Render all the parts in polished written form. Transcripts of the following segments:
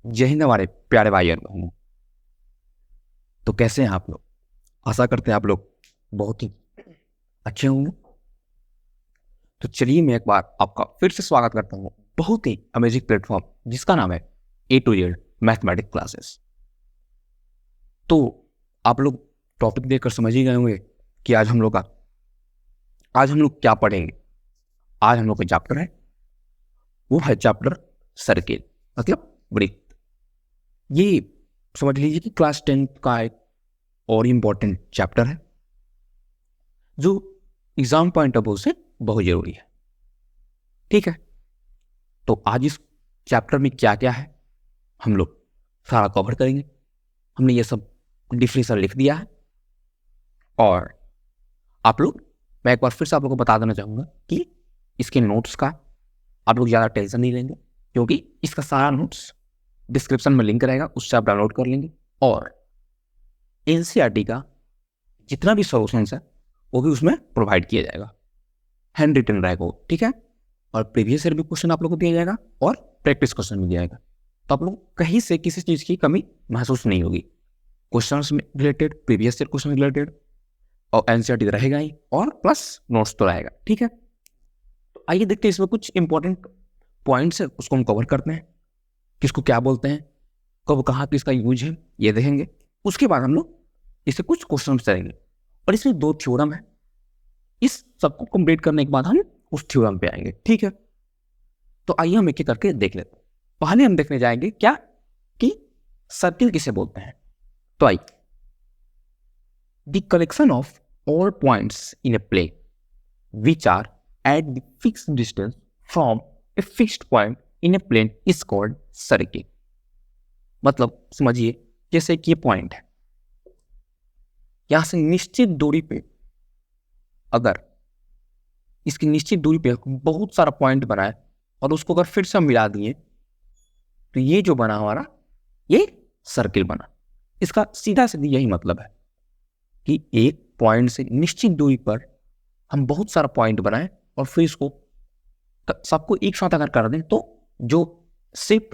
जय हिंद हमारे प्यारे भाई और बहनों। तो कैसे हैं आप लोग? आशा करते हैं आप लोग बहुत ही अच्छे होंगे। तो चलिए मैं एक बार आपका फिर से स्वागत करता हूँ बहुत ही अमेजिंग प्लेटफॉर्म जिसका नाम है A to Z mathematics classes. तो आप लोग टॉपिक देखकर समझ ही गए होंगे कि आज हम लोग क्या पढ़ेंगे। आज हम लोग का चैप्टर है, वो है चैप्टर सर्किल, मतलब वृत्त। ये समझ लीजिए कि क्लास 10 का एक और इम्पोर्टेंट चैप्टर है जो एग्जाम पॉइंट ऑफ व्यू से बहुत जरूरी है। ठीक है, तो आज इस चैप्टर में क्या क्या है हम लोग सारा कवर करेंगे। हमने ये सब डिफिनेशन लिख दिया है और आप लोग, मैं एक बार फिर से आप लोगों को बता देना चाहूँगा कि इसके नोट्स का आप लोग ज़्यादा टेंशन नहीं लेंगे, क्योंकि इसका सारा नोट्स डिस्क्रिप्शन में लिंक रहेगा, उससे आप डाउनलोड कर लेंगे। और NCERT का जितना भी सोल्यूशन है वो भी उसमें प्रोवाइड किया जाएगा, हैंड रिटन रहेगा वो। ठीक है, और प्रीवियस ईयर भी क्वेश्चन आप लोग को दिया जाएगा और प्रैक्टिस क्वेश्चन भी दिया जाएगा, तो आप लोग कहीं से किसी चीज़ की कमी महसूस नहीं होगी। क्वेश्चन में related, previous year question related और NCERT रहेगा ही, और प्लस नोट्स तो रहेगा। ठीक है, तो आइए देखते हैं इसमें कुछ इंपॉर्टेंट पॉइंट्स है, उसको हम कवर करते हैं। किसको क्या बोलते हैं, कब कहाँ किसका यूज है, ये देखेंगे। उसके बाद हम लोग इससे कुछ क्वेश्चन करेंगे और इसमें 2 थ्योरम है। इस सबको कंप्लीट करने के बाद हम उस थ्योरम पे आएंगे। ठीक है, तो आइए हम एक एक करके देख लेते हैं। पहले हम देखने जाएंगे क्या कि सर्किल किसे बोलते हैं। तो आइए, the collection of all points in a plane which are at the fixed distance from a fixed point in a plane is called circle. मतलब समझिए, जैसे कि ये पॉइंट है, यहां से निश्चित दूरी पे, अगर इसकी निश्चित दूरी पे बहुत सारा पॉइंट बनाए और उसको अगर फिर से हम मिला दिए तो ये जो बना हमारा, ये सर्किल बना। इसका सीधा सीधा यही मतलब है कि एक पॉइंट से निश्चित दूरी पर हम बहुत सारा पॉइंट बनाएं और फिर इसको सबको एक साथ अगर कर दें तो जो शेप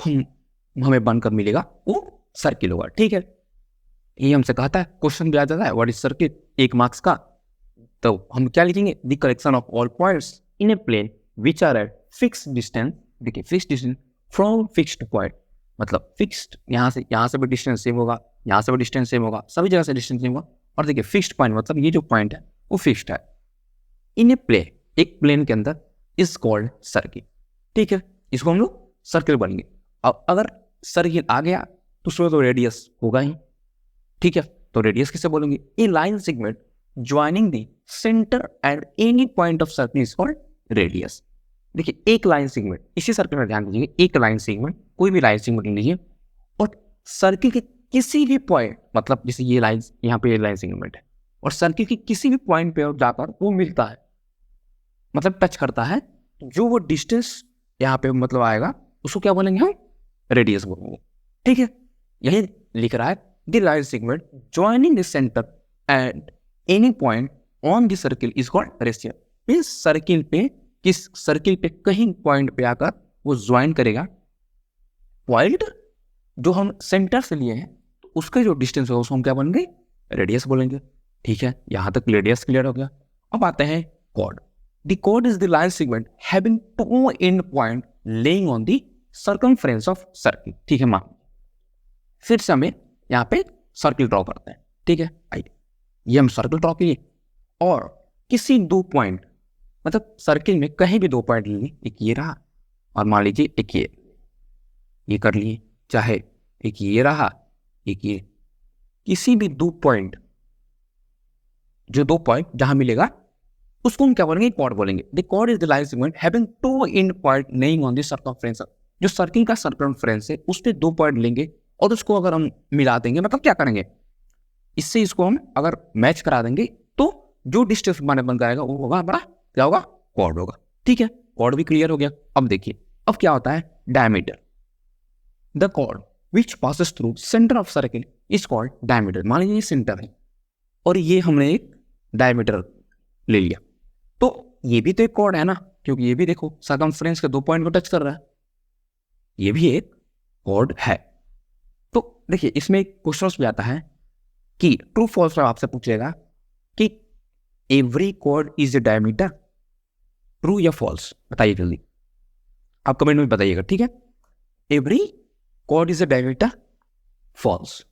हमें बनकर मिलेगा वो सर्किल होगा। ठीक है, ये हमसे कहता है, क्वेश्चन भी आ जाता है व्हाट इज सर्किल 1 मार्क्स का। तो हम क्या लिखेंगे, the collection of all points in a plane which are at fixed distance. देखिए fixed distance from fixed point, मतलब फिक्स्ड, यहाँ से भी डिस्टेंस सेम होगा, यहाँ से भी डिस्टेंस सेम होगा, सभी जगह से डिस्टेंस सेम होगा। और देखिए फिक्स्ड पॉइंट मतलब ये जो पॉइंट है वो फिक्स्ड है इन ए प्लेन, एक प्लेन के अंदर, इज कॉल्ड सर्किल। ठीक है, इसको हम लोग सर्किल बनेंगे। अब अगर सर्किल आ गया तो उसमें तो रेडियस होगा ही। ठीक है, तो रेडियस किसे बोलेंगे, a line segment joining the centre and any point of circle is called radius. देखिए एक लाइन सेगमेंट, इसी सर्किल में ध्यान दीजिए, एक लाइन सेगमेंट, कोई भी लाइन सेगमेंट लीजिए और सर्किल के किसी भी पॉइंट, मतलब जैसे ये लाइन, यहाँ पे ये लाइन सेगमेंट है और सर्किल के किसी भी पॉइंट पे जाकर वो मिलता है, मतलब टच करता है, जो वो डिस्टेंस यहाँ पे मतलब आएगा उसको क्या बोलेंगे हम, रेडियस बोलेंगे। ठीक है, यही लिख रहा है, the line segment joining the centre and any point on the circle is called radius. Means circle पे, किस सर्किल पे कहीं पॉइंट पे आकर वो ज्वाइन करेगा, पॉइंट जो हम सेंटर से लिए हैं तो उसका जो डिस्टेंस होगा उसको हम क्या बोलेंगे, रेडियस बोलेंगे। ठीक है, यहां तक रेडियस क्लियर हो गया। अब आते हैं chord. The chord is the line segment having 2 end point lying on the circumference of circle. ठीक है, मान फिर से हमें यहाँ पे सर्किल ड्रॉ करते हैं। ठीक है, आइए ये हम सर्किल ड्रॉ किए और किसी 2 पॉइंट, मतलब सर्किल में कहीं भी 2 पॉइंट लिए, एक ये रहा और मान लीजिए एक ये कर लिए, चाहे एक ये रहा एक ये, किसी भी 2 पॉइंट, जो 2 पॉइंट जहां मिलेगा उसको हम क्या बोलेंगे, कॉर्ड बोलेंगे। The chord is the line segment having 2 end point lying on the circumference. जो सर्किल का सर्कमफ्रेंस है उस पे 2 पॉइंट लेंगे और उसको अगर हम मिला देंगे, मतलब क्या करेंगे, इससे इसको हम अगर मैच करा देंगे तो जो डिस्टेंस बन जाएगा वो होगा बड़ा, क्या होगा, कॉर्ड होगा। ठीक है, कॉर्ड भी क्लियर हो गया। अब देखिए अब क्या होता है, diameter. The chord which passes through centre of circle is called diameter. मान लीजिए सेंटर है और ये हमने एक डायमीटर ले लिया, तो ये भी तो एक कॉर्ड है ना, क्योंकि ये भी देखो सर्कमफ्रेंस के 2 पॉइंट को टच कर रहा है, ये भी एक कॉर्ड है। देखिए इसमें एक क्वेश्चन भी आता है कि ट्रू फॉल्स में आपसे पूछेगा कि every chord is a diameter, true या फॉल्स, बताइए जल्दी, आप कमेंट में बताइएगा, ठीक है। Every chord is a diameter, false,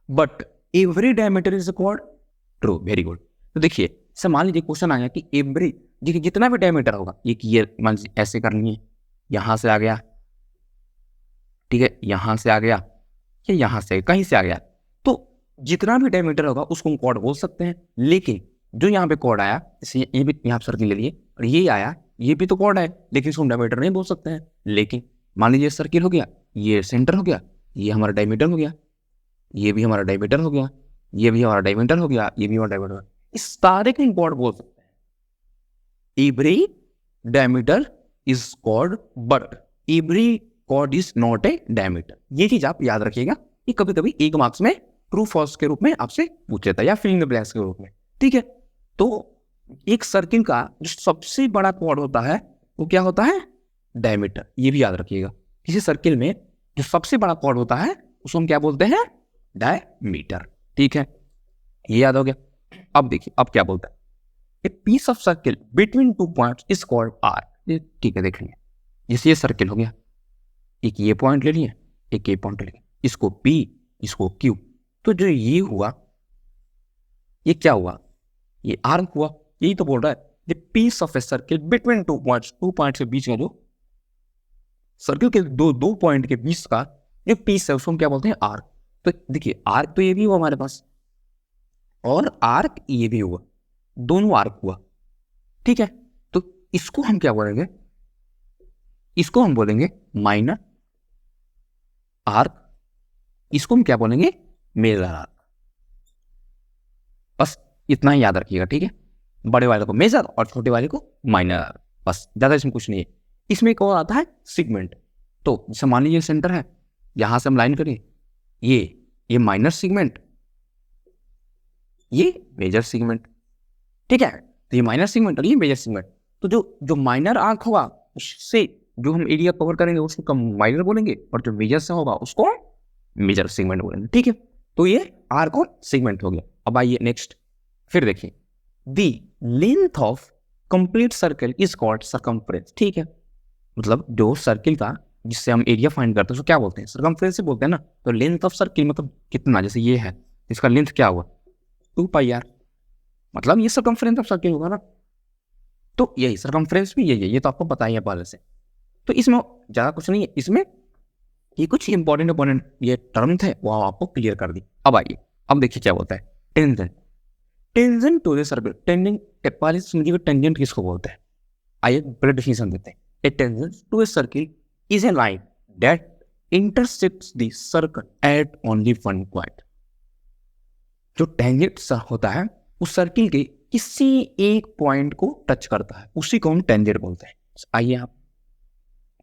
but every diameter is a chord, true, very good. तो देखिए सर मान लीजिए क्वेश्चन आया कि एवरी, देखिए जितना भी डायमीटर होगा, ये मान लीजिए ऐसे करनी है, यहां से आ गया, ठीक है, यहां से आ गया या यहां से कहीं से आ गया, तो जितना भी डायमीटर होगा उसको हम कॉर्ड बोल सकते हैं। लेकिन जो यहाँ पे कॉर्ड आया, जैसे ये भी यहाँ सर्किल ले लिए और ये आया, ये भी तो कॉर्ड है, लेकिन इसको हम डायमीटर नहीं बोल सकते हैं। लेकिन मान लीजिए सर्किल हो गया, ये सेंटर हो गया, ये हमारा डायमीटर हो गया, ये भी हमारा डायमीटर हो गया, ये भी हमारा डायमीटर हो गया, ये भी हमारा डायमीटर हो गया, इस सारे को कॉर्ड बोल सकते हैं। Every diameter is chord but every chord is not a diameter. ये चीज आप याद रखिएगा कि कभी कभी एक मार्क्स में ट्रू फॉल्स के रूप में आपसे पूछ लेता है या फिल इन द ब्लैंक्स के रूप में, ठीक है। तो एक सर्किल का जो सबसे बड़ा कॉर्ड होता है वो क्या होता है, डायमीटर, ये भी याद रखिएगा। किसी सर्किल में जो सबसे बड़ा कॉर्ड होता है उसको हम क्या बोलते हैं, डायमीटर, ठीक है, ये याद हो गया। अब देखिए अब क्या बोलता है, a piece of circle between two points is called arc, ठीक है, देख लेंगे, जैसे ये सर्किल हो गया, एक ये पॉइंट ले लिए, एक ये पॉइंट ले लिया, इसको P, इसको Q, तो जो ये हुआ ये क्या हुआ, ये आर्क हुआ। यही तो बोल रहा है the piece of a circle between two points, two points के बीच का जो सर्किल के दो पॉइंट के बीच का जो पीस है उसको हम क्या बोलते हैं, आर्क। तो देखिए आर्क तो ये भी हुआ हमारे पास और आर्क ये भी हुआ, दोनों आर्क हुआ, ठीक है। तो इसको हम क्या बोलेंगे, इसको हम बोलेंगे माइनर आर्क, इसको हम क्या बोलेंगे, मेजर आर्क। बस इतना ही याद रखिएगा, ठीक है, बड़े वाले को मेजर और छोटे वाले को माइनर आर्क, बस ज्यादा इसमें कुछ नहीं है। इसमें एक और आता है सेगमेंट। तो जैसे मान लीजिए सेंटर है, यहां से हम लाइन करें, ये माइनर सेगमेंट, ये मेजर सेगमेंट, ठीक है। तो ये माइनर सेगमेंट और ये मेजर सेगमेंट, तो जो माइनर आर्क होगा उससे जो हम एरिया कवर करेंगे उसको माइनर बोलेंगे और जो मेजर से होगा उसको मेजर सेगमेंट बोलेंगे, ठीक है। तो ये आर्क और सेगमेंट हो गया। अब आइए नेक्स्ट, फिर देखिए दी length of complete circle is called circumference, ठीक है। मतलब जो सर्किल का जिससे हम एरिया फाइंड करते हैं उसको क्या बोलते हैं, सर्कमफ्रेंस से बोलते हैं ना। तो लेंथ ऑफ सर्किल मतलब कितना, जैसे ये है, इसका लेंथ क्या हुआ, 2πr, मतलब ये सर्कमफ्रेंस ऑफ सर्किल होगा ना। तो यही सर्कमफ्रेंस भी यही है, ये तो आपको पता ही है पहले से। तो इसमें ज्यादा कुछ नहीं है, इसमें ये कुछ इंपॉर्टेंट ये टर्म थे वो आपको क्लियर कर दी। अब आइए अब देखिए क्या बोलता है, tangent, tangent to the circle, पहले समझिए टेंजेंट किसको बोलते हैं, आइए पहले डेफिनेशन देते हैं। A tangent to a circle is a line that intersects the circle at only one point. जो टेंजेंट होता है उस सर्किल के किसी एक पॉइंट को टच करता है, उसी को हम टेंजेंट बोलते हैं। आइए आप,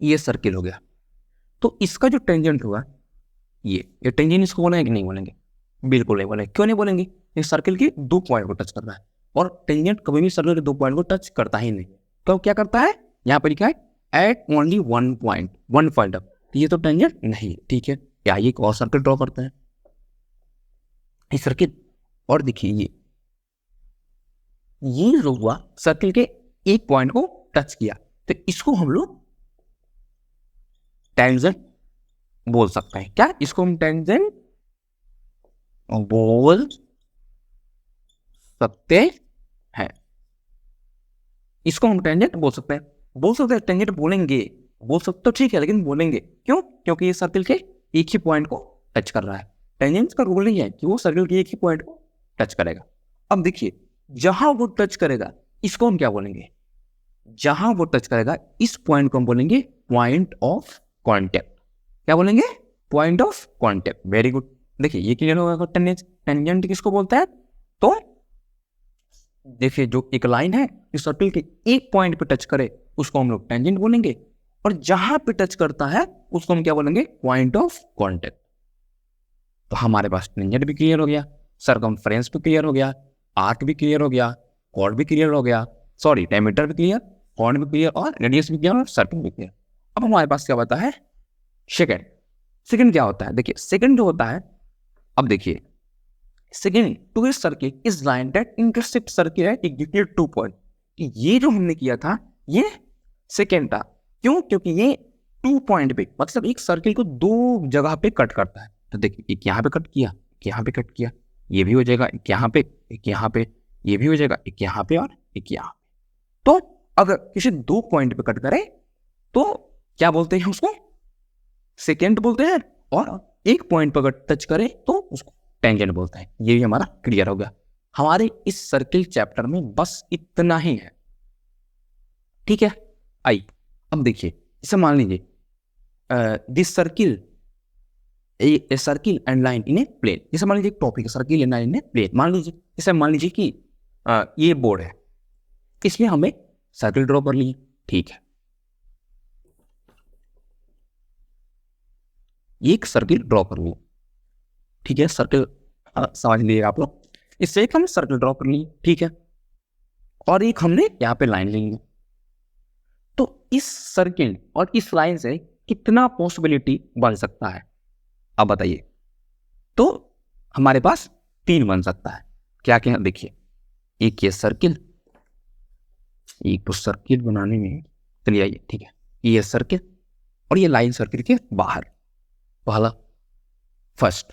ये सर्किल हो गया, तो इसका जो टेंजेंट होगा ये टेंजेंट इसको बोलेंगे कि नहीं बोलेंगे, बिल्कुल नहीं बोलेंगे। क्यों नहीं बोलेंगे, ये सर्किल के दो पॉइंट को टच कर रहा है और टेंजेंट कभी भी सर्किल के दो पॉइंट को टच करता ही नहीं। तो क्या करता है, यहाँ पर लिखा है at only one point up, ये तो टेंजेंट नहीं, ठीक है। क्या ये एक और सर्किल ड्रॉ करते हैं इस सर्किल, और देखिए ये जो हुआ सर्किल के एक पॉइंट को टच किया, तो इसको हम लोग टेंजेंट बोल सकते हैं। क्या इसको हम टेंजेंट बोल सकते हैं, इसको हम टेंजेंट बोल सकते हैं, टेंजेंट बोलेंगे, बोल सकते तो ठीक है, लेकिन बोलेंगे क्यों, क्योंकि ये सर्किल के एक ही पॉइंट को टच कर रहा है। टेंजेंट का रूल नहीं है कि वो सर्किल के एक ही पॉइंट को टच करेगा। अब देखिए जहां वो टच करेगा इसको हम क्या बोलेंगे, जहां वो टच करेगा इस पॉइंट को हम बोलेंगे पॉइंट ऑफ कॉन्टेक्ट। क्या बोलेंगे, point of contact, very good. देखिए ये क्लियर होगा, टेंजेंट किसको बोलता है। तो देखिए जो एक लाइन है इस सर्किल के एक पॉइंट पे टच करे उसको हम लोग टेंजेंट बोलेंगे, और जहां पे टच करता है उसको हम क्या बोलेंगे, पॉइंट ऑफ कॉन्टेक्ट। तो हमारे पास टेंजेंट भी क्लियर हो गया, सर्कमफ्रेंस भी क्लियर हो गया, आर्क भी क्लियर हो गया, कॉर्ड भी क्लियर हो गया, सॉरी डायमीटर भी क्लियर, कॉर्ड भी क्लियर और रेडियस भी क्लियर और सर्कल भी क्लियर। अब हमारे पास क्या बता है, सेकंड सेकंड क्या होता है, देखिए सेकंड जो होता है, अब देखिए secant to a circle is line that intersect circle at exactly 2 point. ये जो हमने किया था ये सेकंड था, क्यों, क्योंकि ये 2 पॉइंट पे, मतलब एक सर्किल को 2 जगह पे कट करता है। तो देखिए एक यहाँ पे कट किया, एक यहाँ पे कट किया, ये भी हो जाएगा, एक यहाँ पे, एक यहाँ पे, ये भी हो जाएगा, एक यहाँ पे और एक यहाँ। तो अगर किसी 2 पॉइंट पे कट करे तो क्या बोलते हैं उसको, सेकेंड बोलते हैं, और एक पॉइंट पर अगर टच करे तो उसको टेंजेंट बोलते हैं। ये भी हमारा क्लियर हो गया। हमारे इस सर्किल चैप्टर में बस इतना ही है, ठीक है। आई अब देखिए, इसे मान लीजिए this circle a circle and line in a plane. जैसे मान लीजिए एक टॉपिक है circle and line in a plane, मान लीजिए, जैसे मान लीजिए कि ये बोर्ड है, इसलिए हमें सर्किल ड्रॉ कर लिए, ठीक है, ये एक सर्किल ड्रॉ कर लिया, ठीक है, सर्किल समझ लीजिए आप लोग। इससे एक हमने सर्किल ड्रॉ कर ली, ठीक है, और एक हमने यहाँ पे लाइन ले ली। तो इस सर्किल और इस लाइन से कितना पॉसिबिलिटी बन सकता है, अब बताइए। तो हमारे पास 3 बन सकता है। क्या क्या, देखिए एक ये सर्किल, एक तो सर्किल बनाने में, चलिए आइए, ठीक है, ये सर्किल और ये लाइन सर्किल के बाहर, पहला फर्स्ट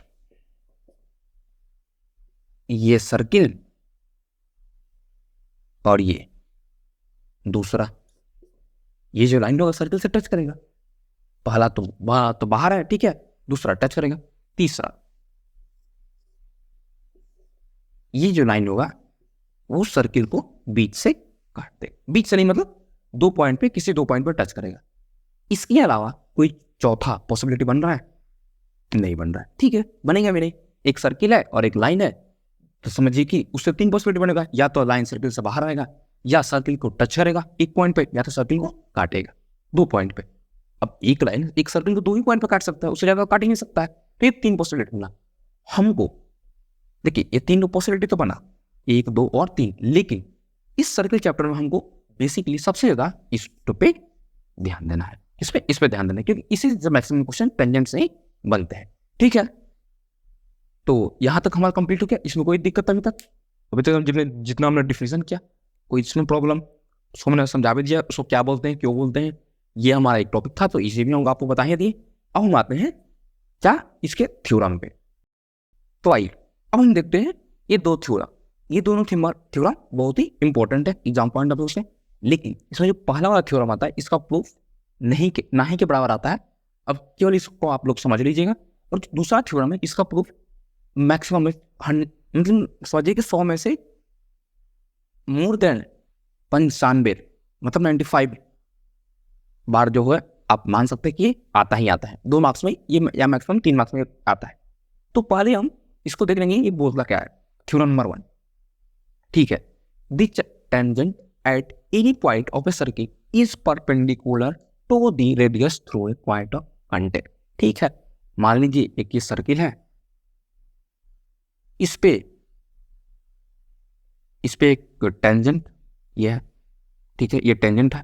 ये सर्किल और ये दूसरा, ये जो लाइन होगा सर्किल से टच करेगा, पहला तो बाहर है, ठीक है, दूसरा टच करेगा, तीसरा ये जो लाइन होगा वो सर्किल को बीच से काट देगा, बीच से नहीं मतलब 2 पॉइंट पे, किसी 2 पॉइंट पे टच करेगा। इसके अलावा कोई चौथा पॉसिबिलिटी बन रहा है, नहीं बन रहा है, ठीक है, बनेगा भी नहीं। एक सर्किल है और एक लाइन है, तो समझिए कि उससे 3 पॉसिबिलिटी बनेगा, या तो लाइन सर्किल से बाहर आएगा, या सर्किल को टच करेगा एक पॉइंट पे, या तो सर्किल को काटेगा 2 पॉइंट पे। अब एक लाइन एक सर्किल को 2 ही पॉइंट पे काट सकता है, उससे ज्यादा काट ही नहीं सकता है, तो ये 3 पॉसिबिलिटी बना हमको। देखिए ये 3 पॉसिबिलिटी तो बना, 1 2 और 3, लेकिन इस सर्किल चैप्टर में हमको बेसिकली सबसे ज्यादा इस पे ध्यान देना है, इस पे ध्यान देना है, क्योंकि इसी से मैक्सिमम क्वेश्चन टेंजेंट से ही बनते हैं, ठीक है। तो यहां तक हमारा कंप्लीट हो गया, इसमें कोई दिक्कत अभी तक जितना हमने डिफिनेशन किया, कोई इसमें प्रॉब्लम, उसको मैंने समझा भी दिया, उसको क्या बोलते हैं, क्यों बोलते हैं, ये हमारा एक टॉपिक था, तो इसे भी हम आपको बता ही दिए। अब हम आते हैं क्या, इसके थ्योरम पे। तो आइए अब हम देखते हैं ये 2 थ्योरम, ये दोनों थ्योरम बहुत ही इंपॉर्टेंट है एग्जाम पॉइंट ऑफ व्यू से, लेकिन इसमें जो पहला वाला थ्योरम आता है इसका प्रूफ ना ही के बराबर आता है। अब केवल इसको आप लोग समझ लीजिएगा, और दूसरा थ्योरम है इसका प्रूफ मैक्सिमम मतलब समझिए कि 100 में से मोर देन 95 मतलब 95 बार जो है आप मान सकते हैं कि ये आता ही आता है 2 मार्क्स में, ये या मैक्सिमम 3 मार्क्स में आता है। तो पहले हम इसको देख लेंगे, ये बोलता क्या है, थ्योरम नंबर 1, ठीक है, the tangent at any point of a circle is perpendicular to the radius through a point of contact, ठीक है। मान लीजिए एक ये सर्किल है, इस पे एक टेंजेंट ये है, ठीक है, ये टेंजेंट है,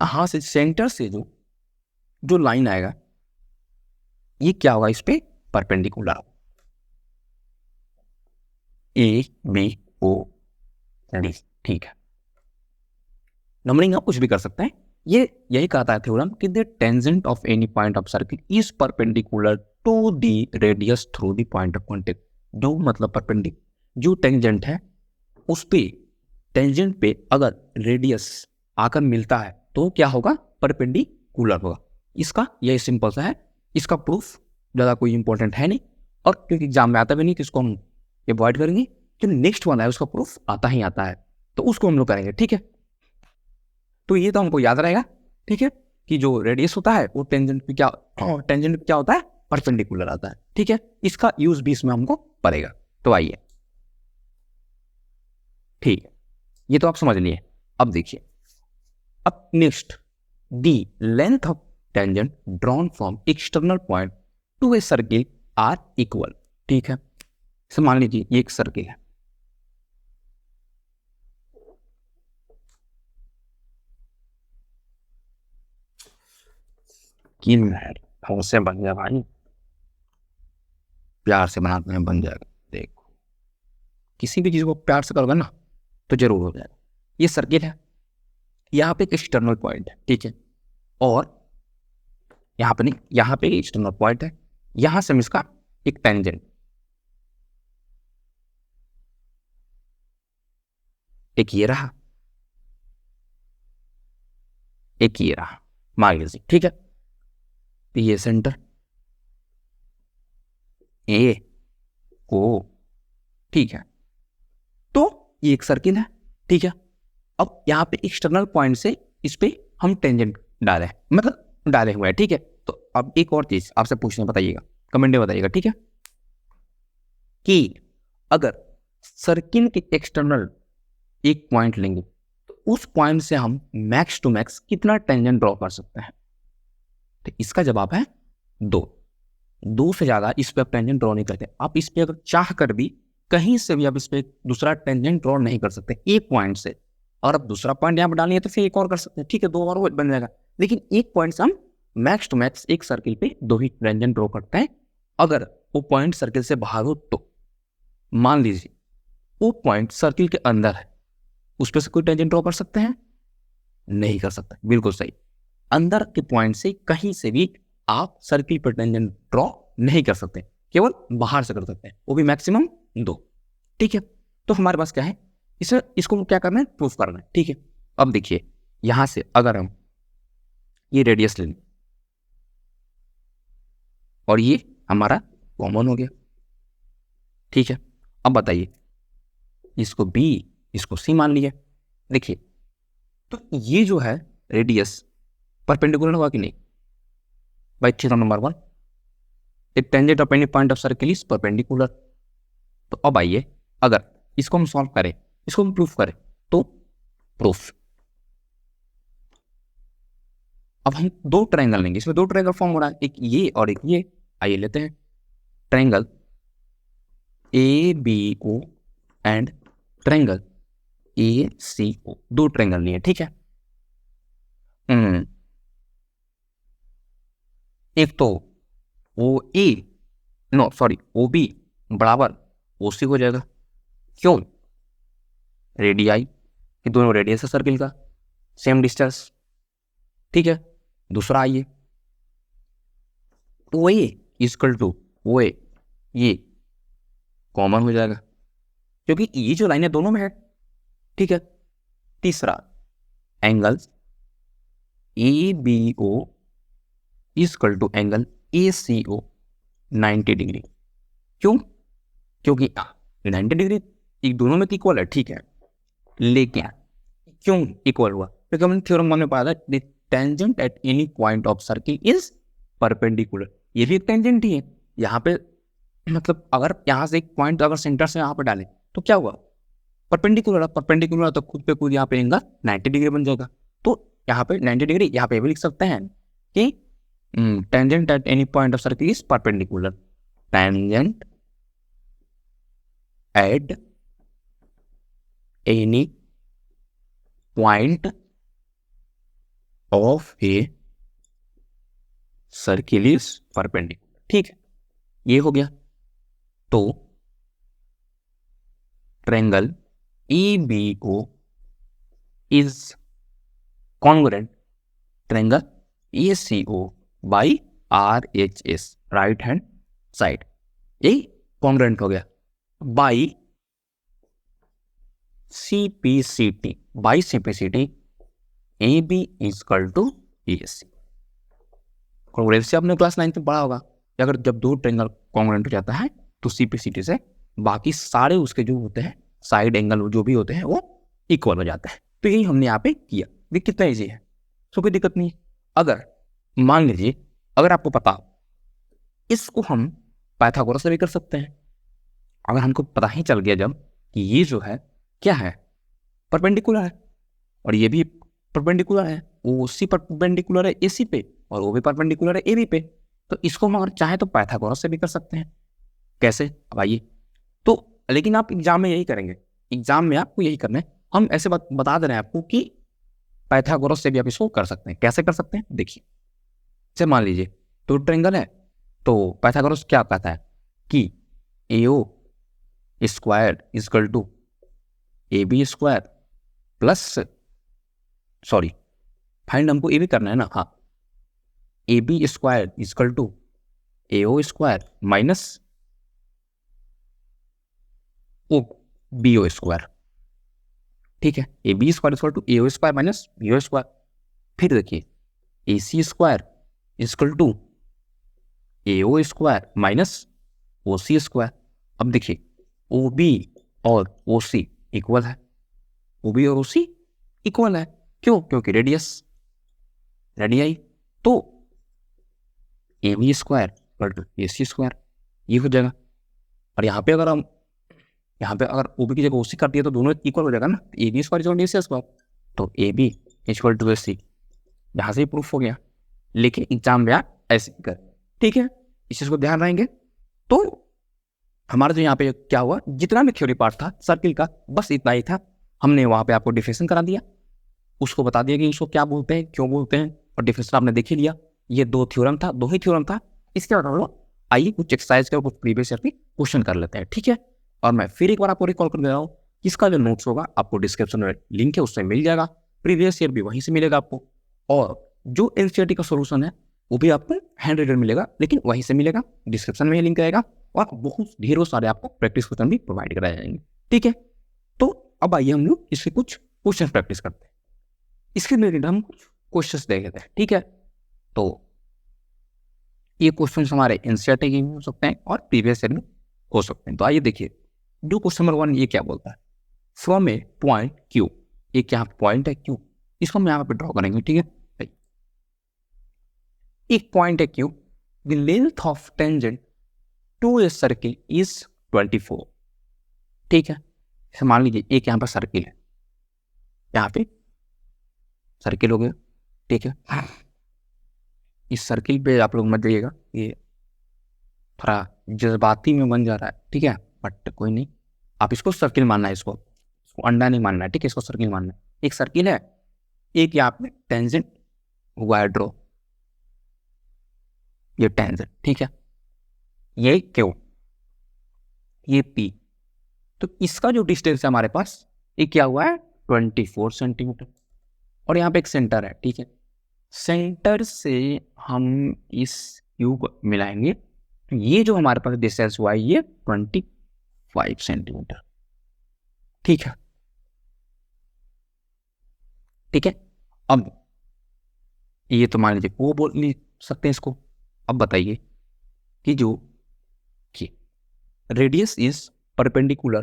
हाँ से सेंटर से जो लाइन आएगा ये क्या होगा, इस पे perpendicular, A B O D, ठीक है। नंबरिंग आप कुछ भी कर सकते हैं, ये यही कहता है थ्योरम कि the tangent of any point of circle is perpendicular to the radius through the point of contact. जो मतलब परपेंडिक जो टेंजेंट है उस पे, टेंजेंट पे अगर रेडियस आकर मिलता है तो क्या होगा, परपेंडिकुलर होगा। इसका यही सिंपल सा है, इसका प्रूफ ज़्यादा कोई इंपॉर्टेंट है नहीं, और क्योंकि एग्जाम में आता भी नहीं तो इसको हम अवॉइड करेंगे। जो नेक्स्ट वाला है उसका प्रूफ आता ही आता है, तो उसको हम लोग करेंगे, ठीक है। तो ये तो हमको याद रहेगा, ठीक है, कि जो रेडियस होता है वो टेंजेंट पे क्या होता है, परपेंडिकुलर आता है, ठीक है। इसका यूज भी इसमें हमको पड़ेगा। तो आइए, ठीक है, ये तो आप समझ लिए। अब देखिए, अब next, the length of tangent drawn from external point to a circle are equal, ठीक है। मान लीजिए ये एक सर्किल है, हमसे बन जाए भाई, प्यार से बनाते हैं, बन जाएगा। देखो, किसी भी चीज को प्यार से करोगे ना तो जरूर हो जाएगा। ये सर्किल है, यहाँ पे एक एक्सटर्नल पॉइंट है, ठीक है, और यहाँ पे नहीं, यहाँ पे एक्सटर्नल पॉइंट है, यहाँ से हम इसका एक टेंजेंट, एक ये रहा, एक ये रहा, मान लीजिए, ठीक है। तो ये सेंटर ए ओ, ठीक है, तो ये एक सर्किल है, ठीक है। अब यहाँ पे एक्सटर्नल पॉइंट से इस पे हम टेंजेंट डाले, मतलब डाले हुए हैं, ठीक है। तो अब एक और चीज आपसे पूछने, बताइएगा, कमेंट में बताइएगा, ठीक है, कि अगर सर्किल के एक्सटर्नल एक पॉइंट लेंगे तो उस पॉइंट से हम मैक्स टू मैक्स कितना टेंजेंट ड्रॉ कर सकते हैं। तो इसका जवाब है 2 से ज्यादा इस पे आप टेंजेंट ड्रॉ नहीं करते। आप इस पे अगर चाह कर भी कहीं से भी आप इस पे दूसरा टेंजेंट ड्रॉ नहीं कर सकते एक पॉइंट से, और अब दूसरा पॉइंट यहाँ पर डालिए तो फिर एक और कर सकते हैं, ठीक है, 2 और बन जाएगा। लेकिन एक पॉइंट से हम मैक्स टू मैक्स एक सर्किल पे 2 ही टेंजेंट ड्रॉ करते हैं। अगर वो पॉइंट सर्किल से बाहर हो तो मान लीजिए वो पॉइंट सर्किल के अंदर है, उस पर से कोई टेंजेंट ड्रॉ कर सकते हैं? नहीं कर सकते, बिल्कुल सही। अंदर के पॉइंट से कहीं से भी आप सर्किल पर टेंजेंट ड्रॉ नहीं कर सकते, केवल बाहर से कर सकते हैं, वो भी मैक्सिमम 2, ठीक है। तो हमारे पास क्या है, इसको क्या करना है, प्रूफ करना है, ठीक है। अब देखिए, यहां से अगर हम ये रेडियस ले लें और ये हमारा कॉमन हो गया, ठीक है। अब बताइए, इसको बी इसको सी मान लिया, देखिए, तो ये जो है रेडियस परपेंडिकुलर होगा कि नहीं भाई? थ्योरम नंबर 1, एक tangent of any point of circle is perpendicular. तो अब आइए, अगर इसको हम सॉल्व करें, इसको हम प्रूफ करें, तो प्रूफ, अब हम 2 ट्रायंगल लेंगे, इसमें 2 ट्रायंगल फॉर्म हो रहा है, एक ये और एक ये। आइए लेते हैं triangle A B O and triangle A C O, 2 triangle लिए, ठीक है। एक तो O A, no sorry, O B बराबर ओ सी हो जाएगा, क्यों? रेडियाई, कि दोनों रेडियस है सर्किल का, सेम डिस्टेंस, ठीक है। दूसरा आइए, ओ ए इक्वल टू ओ ए, ये कॉमन हो जाएगा क्योंकि ये जो लाइन है दोनों में है, ठीक है। तीसरा, angle A B O equal to angle A C O 90 degree, क्यों? क्योंकि 90 डिग्री एक दोनों में इक्वल है, ठीक है। लेकिन क्यों इक्वल हुआ? क्योंकि हमने थ्योरम 1 में पढ़ा था, tangent at any point of circle is perpendicular. ये भी एक टेंजेंट ही है यहाँ पे, मतलब अगर यहाँ से एक पॉइंट अगर सेंटर से यहाँ पे डालें तो क्या हुआ? परपेंडिकुलर, परपेंडिकुलर तो खुद पे खुद यहाँ पे एंगल 90 डिग्री बन जाएगा। तो यहाँ पे 90 डिग्री, यहाँ पे भी लिख सकते हैं कि tangent at any point of circle is perpendicular, tangent at any point of a circle is perpendicular, ठीक है, ये हो गया। तो triangle A B O is congruent triangle A C O by R H S, right hand side, ये congruent हो गया, by C P C T, by C P C T A B equal to A C. Congruent से आपने class 9 में पढ़ा होगा, अगर जब 2 ट्रायंगल कॉन्ग्रुएंट हो जाता है तो सी पी सी टी से बाकी सारे उसके जो होते हैं साइड एंगल जो भी होते हैं वो इक्वल हो जाता है। तो यही हमने यहाँ पे किया, देख कितना ईजी है, तो कोई दिक्कत नहीं है। अगर मान लीजिए, अगर आपको पता, इसको हम पाइथागोरस से भी कर सकते हैं। अगर हमको पता ही चल गया जब कि ये जो है क्या है, परपेंडिकुलर है, और ये भी परपेंडिकुलर है, वो सी परपेंडिकुलर है ए सी पे, और वो भी परपेंडिकुलर है ए बी पे, तो इसको हम अगर चाहे तो पाइथागोरस से भी कर सकते हैं। कैसे? अब आइए, तो लेकिन आप एग्जाम में यही करेंगे, एग्जाम में आपको यही करना है, हम ऐसे बता दे रहे हैं आपको कि पाइथागोरस से भी आप इसको कर सकते हैं। कैसे कर सकते हैं? देखिए, जैसे मान लीजिए तो ट्रायंगल है, तो पाइथागोरस क्या कहता है कि AO square equal to AB square plus, sorry find हमको AB करना है ना, हाँ, AB square equal to AO square minus BO square. ठीक है, AB square equal to AO square minus BO square. फिर देखिए AC square equal to AO square minus OC square. अब देखिए OB और OC इक्वल है, OB और OC equal है, क्यों? क्योंकि रेडियाई, तो AB square equal to AC square, ये हो जाएगा। और यहाँ पे अगर OB की जगह OC कर दिया तो दोनों इक्वल हो जाएगा ना, AB square equal to AC square, तो AB इक्वल टू AC, यहाँ से ही प्रूफ हो गया। लेकिन एग्जाम में आप ऐसे कर, ठीक है, इस चीज को ध्यान रहेंगे। तो हमारा जो यहाँ पे क्या हुआ, जितना भी थ्योरी पार्ट था सर्किल का, बस इतना ही था। हमने वहाँ पे आपको डिफिनेशन करा दिया, उसको बता दिया कि उसको क्या बोलते हैं, क्यों बोलते हैं, और डिफिनेशन आपने देख ही लिया। ये दो ही थ्योरम था। इसके बाद हम लोग आइए कुछ एक्सरसाइज के कुछ प्रीवियस ईयर के क्वेश्चन कर लेते हैं, ठीक है। और मैं फिर एक बार आपको रिकॉल कर दे रहा हूँ, इसका जो नोट्स होगा आपको डिस्क्रिप्शन में लिंक है, उससे मिल जाएगा। प्रीवियस ईयर भी वहीं से मिलेगा आपको, और जो एनसीईआरटी का सोल्यूशन है वो भी आपको हैंड रिटन मिलेगा, लेकिन वहीं से मिलेगा, डिस्क्रिप्शन में लिंक रहेगा। और बहुत ढेरों सारे आपको प्रैक्टिस क्वेश्चन भी प्रोवाइड कराए जाएंगे, ठीक है। तो अब आइए हम लोग इससे कुछ क्वेश्चन प्रैक्टिस करते हैं। इसके रिलेटेड हम कुछ क्वेश्चन देख लेते हैं, ठीक है। तो ये क्वेश्चन हमारे एनसीईआरटी के भी हो सकते हैं और प्रीवियस ईयर में हो सकते हैं। तो आइए देखिए, जो क्वेश्चन नंबर 1 ये क्या बोलता है, फ्रॉम ए पॉइंट क्यू, ये क्या पॉइंट है क्यू, इसको हम यहाँ पे ड्रॉ करेंगे, ठीक है। एक पॉइंट है Q, the length of tangent to a circle is 24, ठीक है। मान लीजिए एक यहाँ पर सर्किल है, यहाँ पे सर्किल हो गया, ठीक है। इस सर्किल पे आप लोग मत जाइएगा, ये थोड़ा जज्बाती में बन जा रहा है, ठीक है, बट कोई नहीं, आप इसको सर्किल मानना है, इसको अंडा नहीं मानना है, ठीक है, इसको सर्किल मानना है। एक सर्किल है, एक यहाँ पे टेंजेंट हुआ है ड्रॉ, ये टेंजेंट, ठीक है, ये क्यू, ये पी। तो इसका जो डिस्टेंस है हमारे पास, ये क्या हुआ है 24 सेंटीमीटर, और यहाँ पे एक सेंटर है, ठीक है। सेंटर से हम इस क्यू को मिलाएंगे, तो ये जो हमारे पास डिस्टेंस हुआ है ये 25 सेंटीमीटर, ठीक है, ठीक है। अब ये तो मान लीजिए वो बोल नहीं सकते इसको। अब बताइए कि जो radius is perpendicular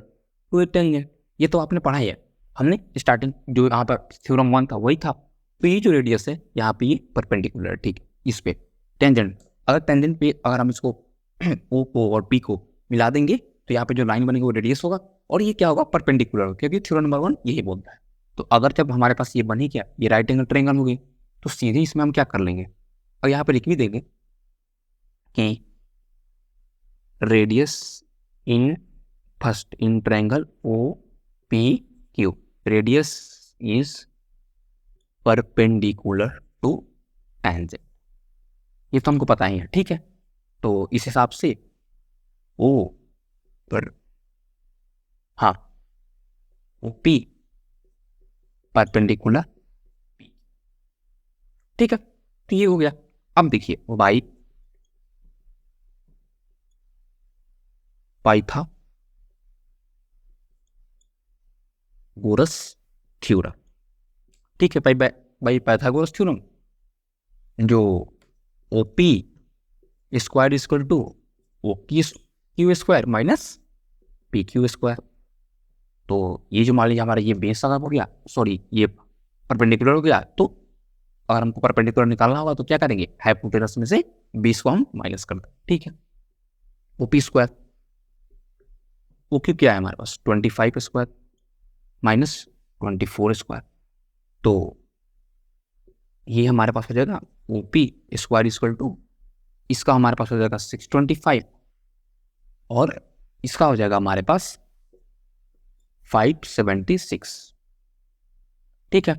to a tangent, ये तो आपने पढ़ा ही है, हमने स्टार्टिंग जो यहाँ पर थ्योरम 1 था वही था। तो ये जो रेडियस है यहाँ पे ये परपेंडिकुलर, ठीक है, इस पे टेंजेंट, अगर टेंजेंट पे अगर हम इसको ओ को और पी को मिला देंगे तो यहाँ पे जो लाइन बनेगी वो रेडियस होगा, और ये क्या होगा परपेंडिकुलर, क्योंकि थ्योरम नंबर 1 यही बोलता है। तो अगर जब हमारे पास ये बनी क्या, ये राइट एंगल ट्रायंगल हो गई, तो सीधे इसमें हम क्या कर लेंगे, और यहाँ पे लिख भी देंगे कि radius in first in triangle O P Q, radius is perpendicular to tangent, ये तो हमको पता ही है, ठीक है। तो इस हिसाब से ओ पर, हाँ, ओ पी परपेंडिकुलर पी, ठीक है। तो ये हो गया। अब देखिए वाई पाइथागोरस थ्योरम, ठीक है, भाई पाइथागोरस थ्योरम, जो O P square equal to O Q square minus P Q square. तो ये जो मान लीजिए हमारा ये बेस हो गया, सॉरी ये परपेंडिकुलर हो गया, तो अगर हमको परपेंडिकुलर निकालना होगा तो क्या करेंगे, हाइपोटेनस में से 20 को हम माइनस कर दें, ठीक है। ओपी स्क्वायर, ओ क्यू क्या है हमारे पास 25 स्क्वायर माइनस 24 स्क्वायर, तो ये हमारे पास हो जाएगा ओपी स्क्वायर इक्वल टू, इसका हमारे पास हो जाएगा 625, और इसका हो जाएगा हमारे पास 576, ठीक है।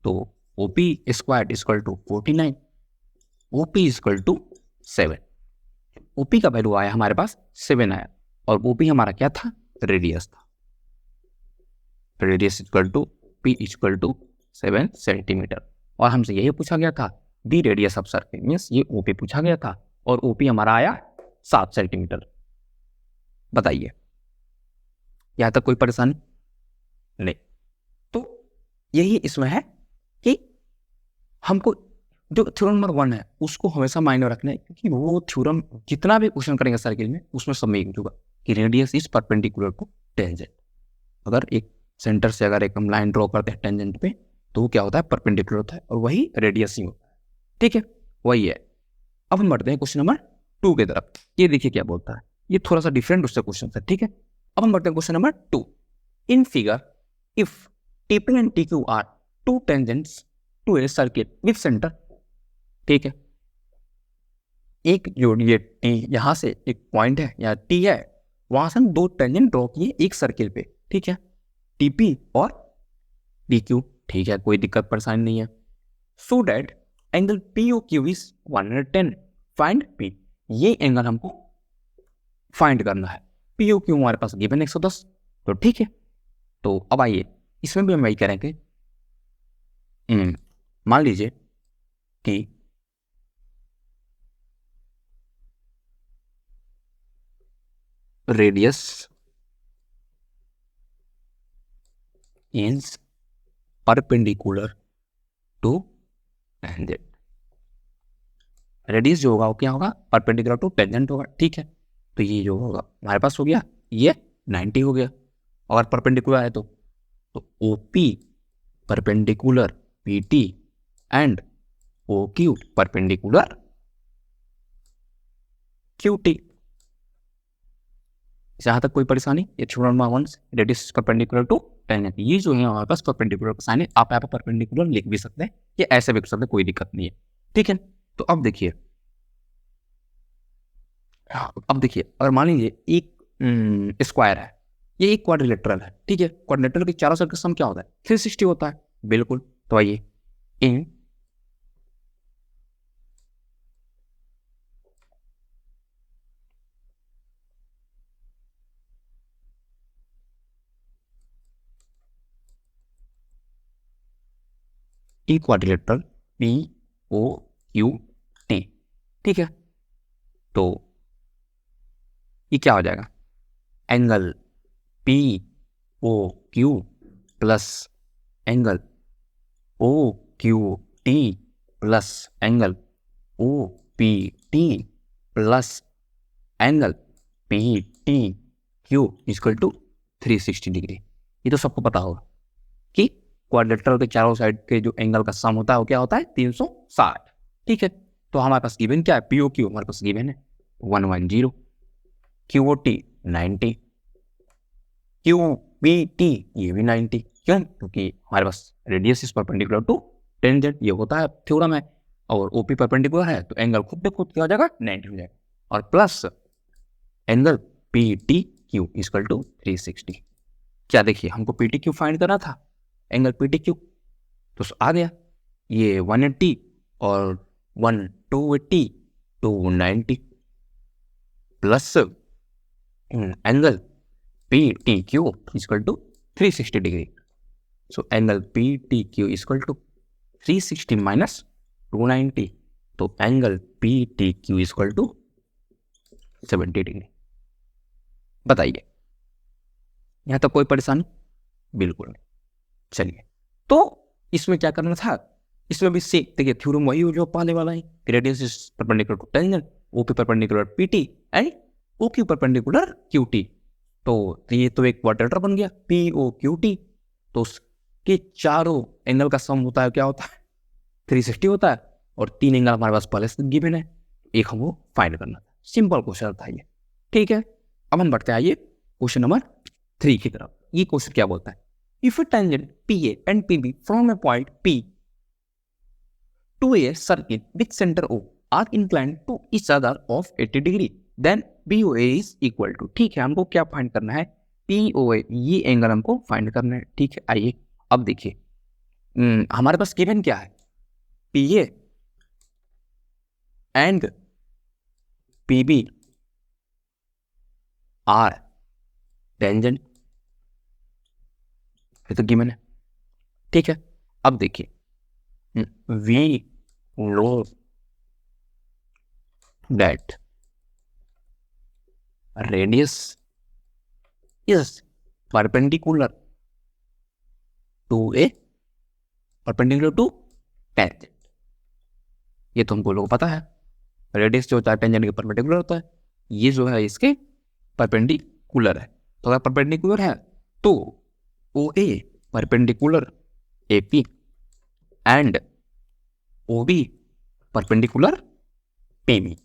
तो O P square equal to 49, O P equal to 7। O P का वैल्यू आया हमारे पास 7 आया, और ओपी हमारा क्या था, रेडियस था। Radius equal to P equal to 7 centimetre. और हमसे यही पूछा गया था, the radius of circle, means ये ओपी पूछा गया था, और ओपी हमारा आया 7 सेंटीमीटर। बताइए यहां तक कोई परेशानी नहीं? तो यही इसमें है कि हमको जो थ्योरम नंबर 1 है उसको हमेशा माइंड में रखना है, क्योंकि वो थ्योरम जितना भी क्वेश्चन करेंगे सर्किल में उसमें सब में यूज होगा कि radius is perpendicular to tangent. अगर एक सेंटर से अगर एक हम लाइन ड्रॉ करते हैं टेंजेंट पे, तो वो क्या होता है, परपेंडिकुलर होता है, और वही रेडियस ही होता है। ठीक है, वही है। अब हम बढ़ते हैं क्वेश्चन नंबर 2 की तरफ। ये देखिए क्या बोलता है, ये थोड़ा सा डिफरेंट उससे क्वेश्चन है। ठीक है, अब हम बढ़ते हैं question number 2। In figure if T P and T Q are two tangents to a circle with centre. ठीक है, एक जो ये टी यहां से एक पॉइंट है या टी है, वहां से हम 2 टेंजेंट ड्रॉ किए एक सर्किल पे। ठीक है, टीपी और टीक्यू। ठीक है, कोई दिक्कत परेशानी नहीं है। So that angle POQ is 110, find P। ये एंगल हमको फाइंड करना है। POQ हमारे पास गिवन 110, तो ठीक है। तो अब आइए इसमें भी हम वही करेंगे। मान लीजिए कि radius is perpendicular to tangent. Radius जो होगा वो क्या होगा, परपेंडिकुलर टू टेंजेंट होगा। ठीक है, तो ये जो होगा हमारे पास हो गया, ये 90 हो गया। अगर परपेंडिकुलर है तो OP perpendicular PT and OQ perpendicular QT। जहां तक कोई परेशानी, ये theorem number 1 radius perpendicular to tangent, ये जो है हमारे पास परपेंडिकुलर का साइन है। आप यहाँ पर परपेंडिकुलर लिख भी सकते हैं, ये ऐसे भी लिख सकते हैं, कोई दिक्कत नहीं है। ठीक है, तो अब देखिए, अगर मान लीजिए एक स्क्वायर है, ये एक क्वाड्रिलेटरल है। ठीक है, क्वाड्रिलेटरल के चारों साइड का सम क्या होता है, 360 होता है। बिल्कुल, तो आइए इन क्वाड्रिलेटरल POQT। ठीक है, तो ये क्या हो जाएगा, angle POQ plus angle OQT plus angle OPT plus angle PTQ equal to 360 degree. ये तो सबको पता होगा कि क्वाड्रिलेटरल के चारों साइड के जो एंगल का सम होता है वो क्या होता है, 360। ठीक है, तो हमारे पास गिवन क्या है, POQ हमारे पास गिवन है 110, QOT 90, QPT ये भी 90। क्यों, क्योंकि हमारे पास radius is perpendicular to tangent, ये होता है थ्योरम है, और OP परपेंडिकुलर है तो एंगल खुद पे खुद क्या हो जाएगा, 90 हो जाएगा, और plus angle PTQ equal to 360। क्या देखिए, हमको PTQ फाइंड करना था, एंगल PTQ, तो आ गया ये 180 और 280 290 plus angle PTQ equal to 360 degree. So angle PTQ equal to 360 minus 290, तो angle PTQ equal to 70 degree. बताइए यहां तक कोई परेशानी, बिल्कुल नहीं। चलिए, तो इसमें क्या करना था, इसमें भी से देखिए थ्योरम वही हो जो पहले वाला है, radius is perpendicular to tangent, OP perpendicular PT and OQ perpendicular QT। तो ये तो एक क्वाड्रेटर बन गया POQT। तो उसके चारों एंगल का सम होता है, क्या होता है, 360 होता है, और 3 एंगल हमारे पास पहले से गिवन है, एक हमको फाइंड करना था। सिंपल क्वेश्चन था ये। ठीक है, अब हम बढ़ते आइए क्वेश्चन नंबर 3 की तरफ। ये क्वेश्चन क्या बोलता है, if a tangent PA and PB from a point P to a circle with center O are inclined to each other of 80 degree, then BOA is equal to। ठीक है, हमको क्या फाइंड करना है, POA, ये एंगल हमको find करना है। ठीक है, आइए अब देखिए हमारे पास गिवन क्या है, PA and P B are tangent, ये तो गिवन है, ठीक है। अब देखिए we know that radius is perpendicular to a perpendicular to tangent, ये तो हमको लोग पता है, रेडियस जो होता है टेंजेंट के परपेंडिकुलर होता है, ये जो है इसके परपेंडिकुलर है। तो अगर परपेंडिकुलर है तो O A perpendicular A P and O B perpendicular P B.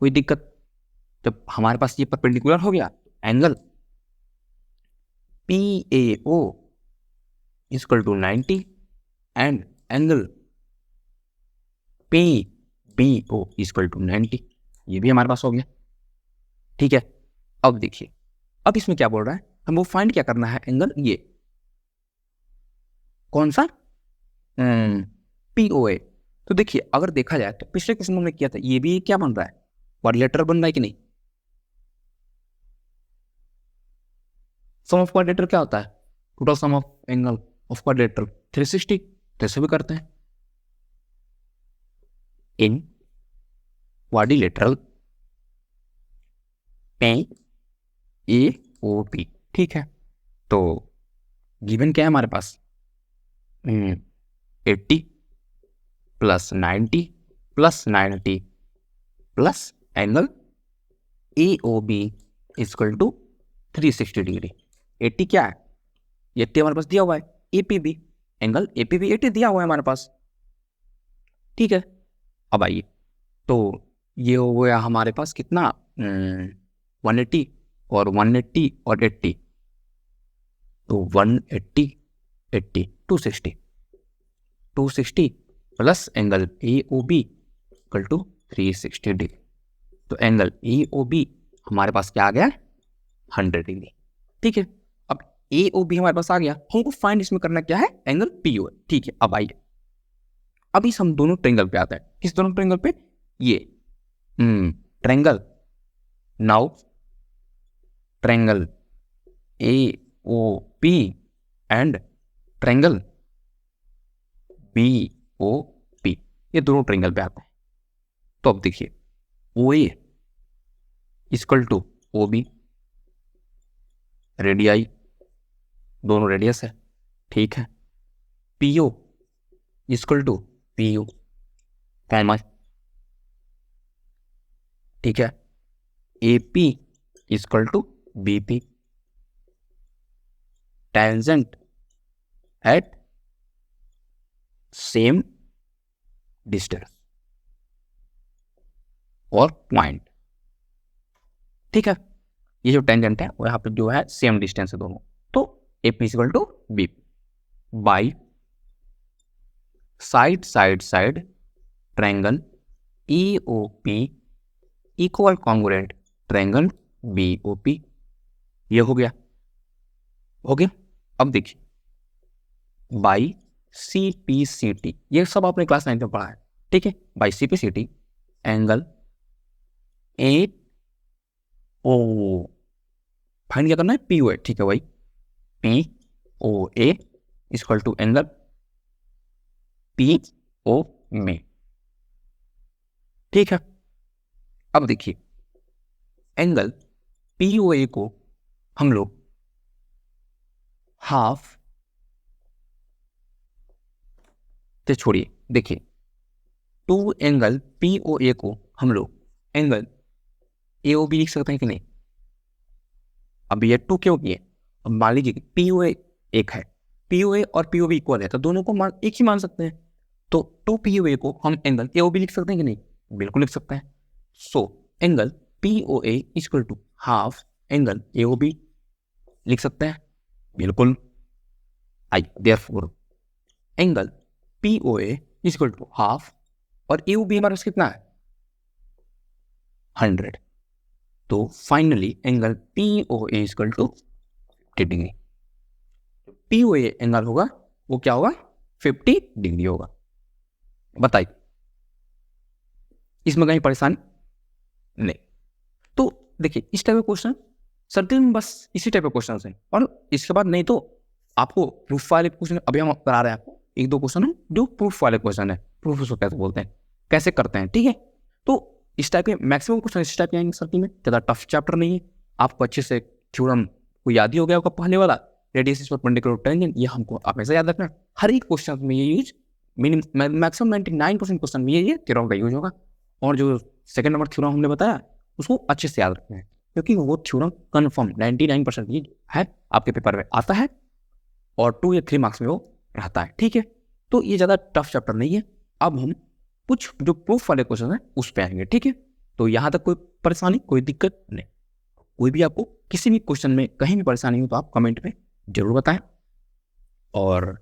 कोई दिक्कत? जब हमारे पास ये परपेंडिकुलर हो गया, angle P A O equal to 90 and angle P B O equal to 90, ये भी हमारे पास हो गया, ठीक है। अब देखिए, अब इसमें क्या बोल रहा है, हमको फाइंड क्या करना है, एंगल ये कौन सा, पी ओ ए। तो देखिए अगर देखा जाए तो पिछले क्वेश्चन में हमने किया था, ये भी क्या बन रहा है, क्वाड्रिलेटरल बन रहा है कि नहीं। सम ऑफ क्वाड्रिलेटरल क्या होता है, total sum of angle of quadrilateral 360, जैसे भी करते हैं इन क्वाड्रिलेटरल पे ए ओ पी, ठीक है। तो गिवन क्या है हमारे पास, 80 plus 90 plus 90 plus angle A O B equal to 360 degree. 80 क्या है, ये 80 हमारे पास दिया हुआ है, एपीबी एंगल एपीबी 80 दिया हुआ है हमारे पास, ठीक है। अब आइए, तो ये हो गया हमारे पास कितना, 180 और 180 और 80, तो 180 80 260 plus angle A O B equal to 360 degree. तो एंगल ए ओ बी हमारे पास क्या आ गया, 100 डिग्री, ठीक है। अब ए ओ बी हमारे पास आ गया, हमको फाइंड इसमें करना क्या है, एंगल पी ओ, ठीक है। अब आइए, अब इस हम दोनों ट्रेंगल पे आता है, किस दोनों ट्रेंगल पे, ये triangle, now triangle A O P and triangle B O P, ये दोनों ट्रेंगल पे आते हैं। तो अब देखिए O A equal to O B, radii दोनों रेडियस है, ठीक है। P O equal to P यू फैमास, ठीक है। A P equal to B P, tangent at same distance और पॉइंट, ठीक है। ये जो टेंजेंट है वो यहाँ पे जो है सेम डिस्टेंस है दोनों, तो A P equal to B by side side side triangle E O P equal congruent triangle B O P, ये हो गया, हो गया। अब देखिए by C P C T, ये सब आपने क्लास 9 में पढ़ा है, ठीक है। By C P C T angle A O, find क्या करना है, पी ओ ए, ठीक है भाई, P O A equal to angle P O में, ठीक है। अब देखिए एंगल पी ओ ए को हम लोग हाफ से छोड़िए, देखिए टू एंगल पी ओ ए को हम लोग एंगल ए ओ बी लिख सकते हैं कि नहीं। अब ये टू क्यों किए, अब मान लीजिए पी ओ ए एक है, पी ओ ए और पी ओ बी इक्वल है, तो दोनों को एक ही मान सकते हैं, तो टू पी ओ ए को हम एंगल ए ओ बी लिख सकते हैं कि नहीं, बिल्कुल लिख सकते हैं। So angle P O A equal to half angle A O B लिख सकते हैं, बिल्कुल। I therefore angle P O A equal to half और ए ओ बी हमारे पास कितना है, 100, तो finally angle P O A equal to 50 degree. P O A angle होगा वो क्या होगा, 50 डिग्री होगा। बताइए इसमें कहीं परेशानी, नहीं। तो देखिए इस टाइप का क्वेश्चन सर्किल में बस इसी टाइप का क्वेश्चन है, और इसके बाद नहीं तो आपको प्रूफ वाले क्वेश्चन अभी हम करा रहे हैं आपको, एक दो क्वेश्चन है जो प्रूफ वाले क्वेश्चन है, प्रूफ उसको कैसे बोलते हैं, कैसे करते हैं, ठीक है। तो इस टाइप के मैक्सिमम क्वेश्चन इस टाइप के आएंगे सर्किल में, ज़्यादा टफ चैप्टर नहीं है, आपको अच्छे से थ्योरम को याद ही हो गया होगा पहले वाला, रेडियस परपेंडिकुलर टेंजेंट, ये हमको हमेशा याद रखना। हर एक क्वेश्चन में ये यूज मैक्सिमम 99% क्वेश्चन में ये थ्योरम का यूज होगा, और जो सेकंड नंबर थ्योरम हमने बताया उसको अच्छे से याद रखना है, क्योंकि वो थ्योरम कन्फर्म 99% ये है आपके पेपर में आता है, और 2 या 3 मार्क्स में वो रहता है, ठीक है। तो ये ज़्यादा टफ चैप्टर नहीं है। अब हम कुछ जो प्रूफ वाले क्वेश्चन है उस पर आएंगे, ठीक है। तो यहाँ तक कोई परेशानी, कोई दिक्कत नहीं, कोई भी आपको किसी भी क्वेश्चन में कहीं भी परेशानी हो तो आप कमेंट में जरूर बताएं, और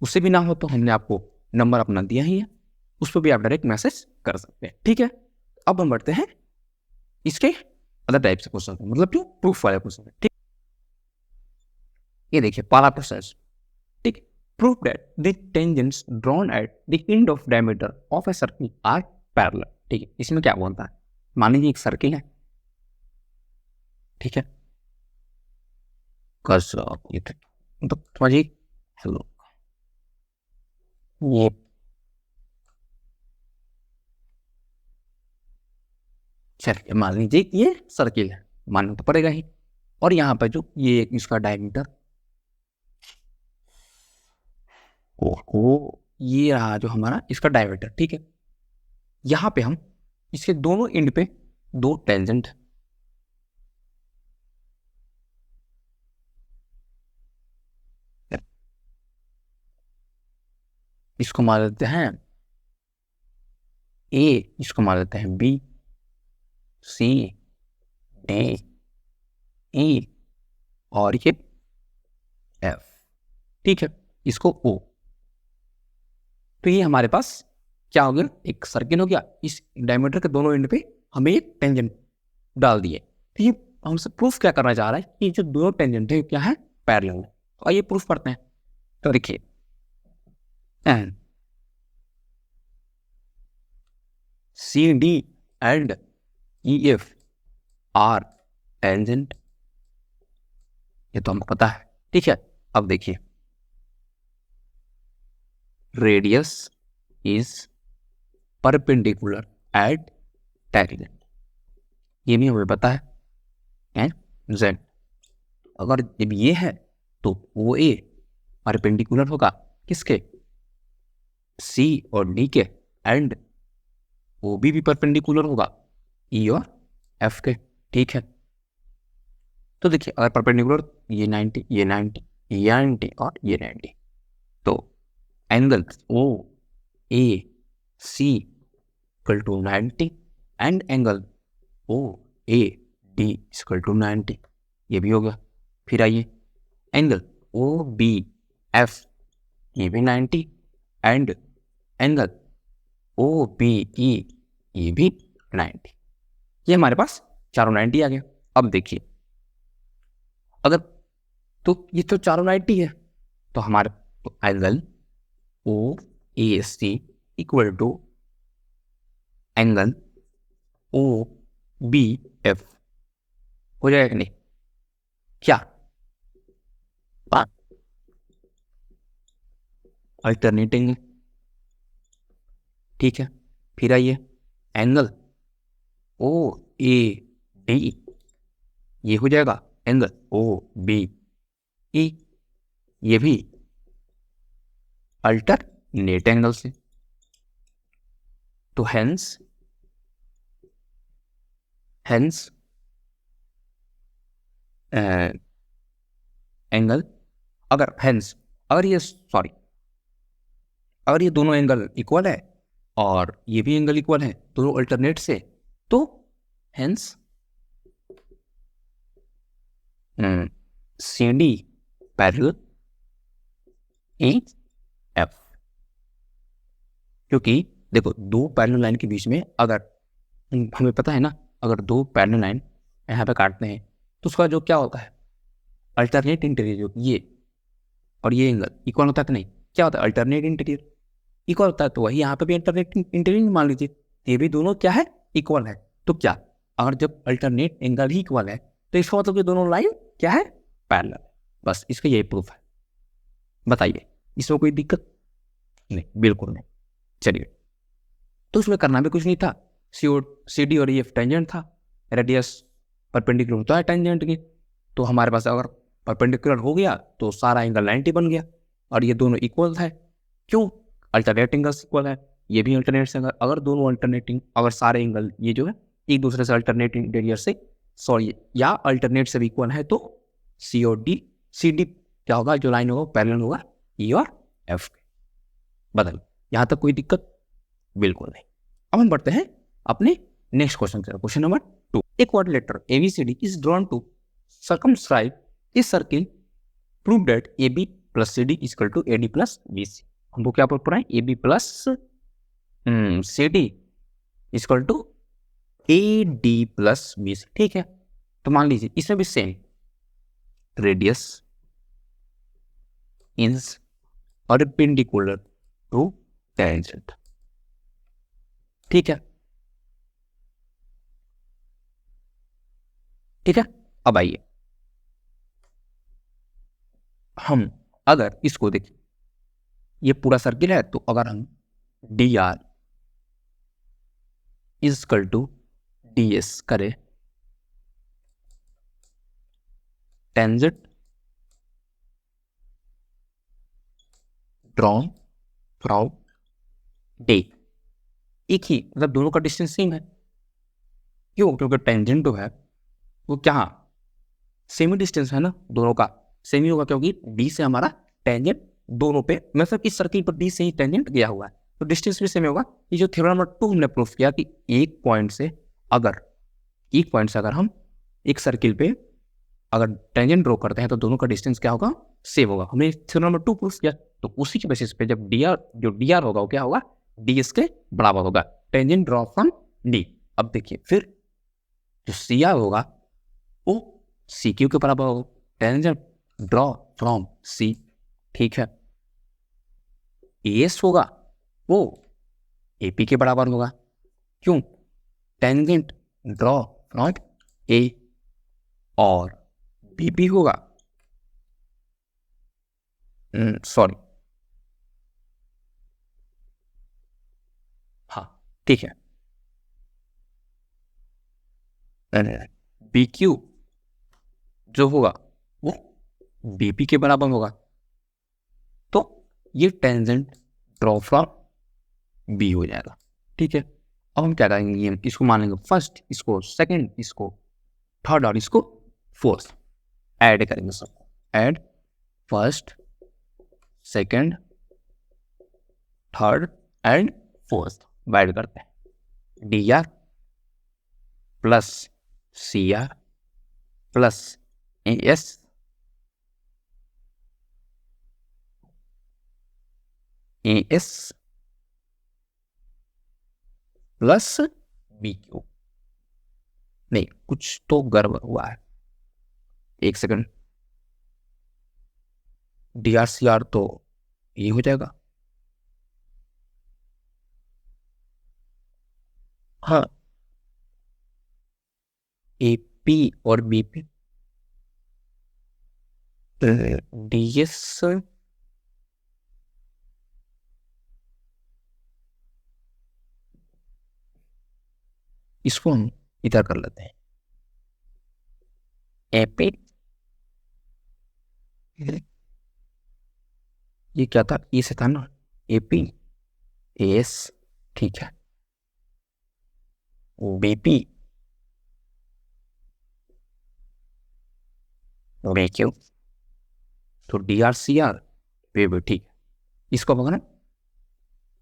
उससे भी ना हो तो हमने आपको नंबर अपना दिया ही है, उस पर भी आप डायरेक्ट मैसेज कर सकते हैं, ठीक है। अब हम बढ़ते हैं इसके अदर टाइप से क्वेश्चन, मतलब जो प्रूफ वाले क्वेश्चन है, ठीक। ये देखिए पहला क्वेश्चन, ठीक, proof that the tangents drawn at the end of diameter of a circle are parallel, ठीक है। इसमें क्या बोलता है, मान लीजिए एक सर्किल है, ठीक है, मतलब समझिए, हेलो, ये चलिए मान लीजिए ये सर्किल है, मानना तो पड़ेगा ही, और यहाँ पर जो ये इसका डायमीटर, ओहो, ये रहा जो हमारा इसका डायमीटर, ठीक है। यहाँ पे हम इसके दोनों एंड पे 2 टेंजेंट, इसको मान लेते हैं ए, इसको मान लेते हैं बी, सी, डी, ई, और ये एफ, ठीक है, इसको ओ। तो ये हमारे पास क्या हो गया, एक सर्किल हो गया, इस डायमीटर के दोनों एंड पे हमें एक टेंजेंट डाल दिए। तो ये हमसे प्रूफ क्या करना चाह रहा है कि जो दोनों टेंजेंट है क्या है, पैरेलल है। तो आइए प्रूफ करते हैं। तो देखिए and C D and E F are tangent, ये तो हमको पता है, ठीक है। अब देखिए radius is perpendicular at tangent, ये भी हमें पता है, एंड जेड, अगर जब ये है तो ओ ए परपेंडिकुलर होगा किसके, सी और डी के, एंड ओ बी भी परपेंडिकुलर होगा ई और एफ के, ठीक है। तो देखिए अगर परपेंडिकुलर ये 90, ये 90, ये 90 और ये 90, तो angle O A C equal to 90 and angle O A D equal to 90, ये भी होगा। फिर आइए एंगल ओ बी एफ, ये भी 90 and angle O B E, ये भी 90, ये हमारे पास चारों 90 आ गया। अब देखिए अगर तो ये तो चारों 90 है, तो हमारे तो angle O A C equal to angle O B F हो जाएगा कि नहीं, क्या अल्टरनेटिंग, ठीक है। फिर आइए एंगल ओ ए डी, ये हो जाएगा एंगल ओ बी ई, ये भी अल्टरनेट एंगल से। तो हेंस एंगल, अगर हेंस अगर ये सॉरी अगर ये दोनों एंगल इक्वल है और ये भी एंगल इक्वल है, दोनों अल्टरनेट से, तो hence C D parallel A F, क्योंकि देखो दो पैरेलल लाइन के बीच में अगर हमें पता है ना, अगर दो पैरेलल लाइन यहाँ पे काटते हैं तो उसका जो क्या होता है, अल्टरनेट इंटीरियर, जो ये और ये एंगल इक्वल होता है कि नहीं, क्या होता है, अल्टरनेट इंटीरियर इक्वल होता है, तो वही यहाँ पे भी अल्टरनेट इंटीरियर मान लीजिए, ये भी दोनों क्या है, इक्वल है। तो क्या, अगर जब अल्टरनेट एंगल ही इक्वल है तो इसका मतलब कि दोनों लाइन क्या है, पैरेलल। बस इसका यही प्रूफ है। बताइए इसमें कोई दिक्कत नहीं, बिल्कुल नहीं। चलिए, तो उसमें करना भी कुछ नहीं था, सी डी और EF टेंजेंट था, रेडियस परपेंडिकुलर होता है टेंजेंट की, तो हमारे पास अगर परपेंडिकुलर हो गया तो सारा एंगल 90 बन गया, और ये दोनों इक्वल है। क्यों, अल्टरनेट एंगल्स इक्वल है, ये भी अल्टरनेट एंगल, अगर दोनों अल्टरनेटिंग, अगर सारे एंगल ये जो है एक दूसरे से अल्टरनेटिंग रेडियस से, सॉरी, या अल्टरनेट से भी इक्वल है, तो सी और डी, सी डी क्या होगा, जो लाइन होगा पैरेलल होगा ई और एफ के। बदल, यहां तक कोई दिक्कत बिल्कुल नहीं। अब हम बढ़ते हैं अपने नेक्स्ट क्वेश्चन की तरफ। क्वेश्चन नंबर 2, एक quadrilateral ABCD is drawn to circumscribe a circle, prove that AB plus CD is equal to AD plus BC। हमको क्या प्रूव करना है, AB plus CD is equal to AD plus BC। ठीक है, तो मान लीजिए इसमें भी same, radius is perpendicular to tangent. ठीक है, ठीक है। अब आइए हम अगर इसको देखें, ये पूरा सर्किल है, तो अगर हम DR is equal to DS करें, टेंजेंट ड्रॉन फ्रॉम डे, एक ही, मतलब दोनों का डिस्टेंस सेम है। क्यों, क्योंकि टेंजेंट जो है वो क्या, सेमी डिस्टेंस है ना, दोनों का सेम ही होगा, क्योंकि डी से हमारा टेंजेंट दोनों पे, मतलब इस सर्किल पर डी से ही टेंजेंट गया हुआ है, तो डिस्टेंस भी सेम होगा। ये जो थ्योरम नंबर 2 हमने प्रूफ किया कि एक पॉइंट से अगर हम एक सर्किल पे अगर टेंजेंट ड्रॉ करते हैं तो दोनों का डिस्टेंस क्या होगा, सेम होगा। हमने थ्योरम नंबर 2 प्रूफ किया, तो उसी के बेसिस पे जब डी आर होगा वो क्या होगा, DS के बराबर होगा, टेंजेंट ड्रॉ फ्रॉम डी। अब देखिए फिर जो CR होगा वो CQ के बराबर होगा, टेंजेंट ड्रॉ फ्रॉम C। ठीक है, AS होगा वो AP के बराबर होगा। क्यों, टेंजेंट ड्रॉ फ्रॉम A, और BP होगा, सॉरी, हाँ ठीक है, BQ जो होगा वो BP के बराबर होगा। तो ये टेंजेंट ड्रॉ फ्रॉम B हो जाएगा। ठीक है, अब हम क्या करेंगे, हम इसको मानेंगे फर्स्ट, इसको सेकंड, इसको थर्ड और इसको फोर्थ, ऐड करेंगे सबको, add first second third and fourth, add करते हैं, DR plus CR plus AS plus BQ। नहीं, कुछ तो गड़बड़ हुआ है, एक सेकंड, DRCR तो ये हो जाएगा, हाँ, AP और BP, DS इसको हम इधर कर लेते हैं, AP, ये क्या था, E से था ना, AP AS, ठीक है, BP BQ, तो DRCR भी ठीक है। इसको पकड़ना,